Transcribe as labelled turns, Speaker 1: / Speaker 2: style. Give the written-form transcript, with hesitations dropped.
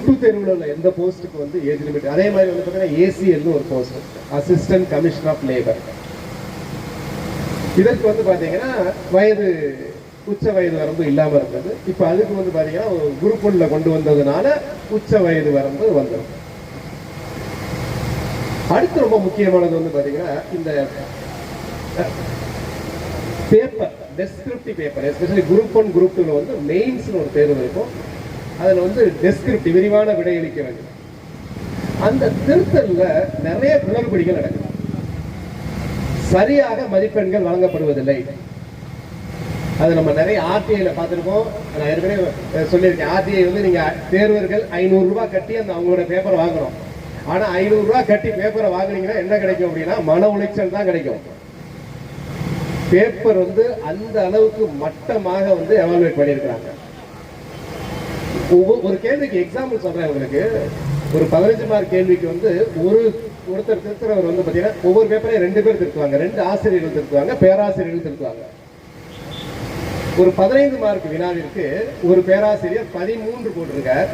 Speaker 1: Group 2 தேர்வில் உள்ள எந்த போஸ்ட்டுக்கு வந்து ஏஜ் லிமிட். அதே மாதிரி வந்து பார்த்தீங்கன்னா ஏசிஎல்னு ஒரு post, assistant commissioner of labour. இதற்கு வந்து பார்த்தீங்கன்னா வயது உச்ச வயது வரம்பு இல்லாமல் இருந்தது. இப்போ அதுக்கு வந்து பார்த்தீங்கன்னா குரூப் 1 கொண்டு வந்ததுனால உச்ச வயது வரம்பு வந்துடும். அடுத்து ரொம்ப முக்கியமானது வந்து பார்த்தீங்கன்னா இந்த paper, descriptive paper, especially group 1 group 2 வந்து மெயின்ஸ்னு ஒரு தேர்வு இருக்கும். அதில் வந்து டெஸ்கிரிப்டிவ் விரிவான விடையளிக்க வேண்டும். அந்த திருத்தல்ல நிறைய குளறுபடிகள் நடக்குது. சரியாக மதிப்பெண்கள் வழங்கப்படுவதில்லை. அது நம்ம நிறைய ஆர்டிஐல பார்த்துருக்கோம். நான் ஏற்கனவே சொல்லியிருக்கேன், ஆர்டிஐ வந்து நீங்க தேர்வர்கள் 500 ரூபாய் கட்டி அந்த அவங்களோட பேப்பரை வாங்கணும். ஆனா 500 ரூபாய் கட்டி பேப்பரை வாங்கினீங்கன்னா என்ன கிடைக்கும் அப்படின்னா மன உளைச்சல் தான் கிடைக்கும். பேப்பர் வந்து அந்த அளவுக்கு மட்டமாக வந்து எவாலுவேட் பண்ணியிருக்கிறாங்க. ஒரு கேள்விக்கு எக்ஸாம்பிள் சொல்றேன் உங்களுக்கு. ஒரு 15 மார்க் கேள்விக்கு வந்து ஒருத்தர் திருத்துறவர் வந்து பாத்தீங்கன்னா ஒவ்வொரு பேப்பரையும் 2 பேர் திருத்துவாங்க, 2 ஆசிரியர்கள் திருத்துவாங்க, பேராசிரியர்கள் திருத்துவாங்க. ஒரு 15 மார்க் வினாவிற்கு ஒரு பேராசிரியர் 13 போட்டிருக்கார்,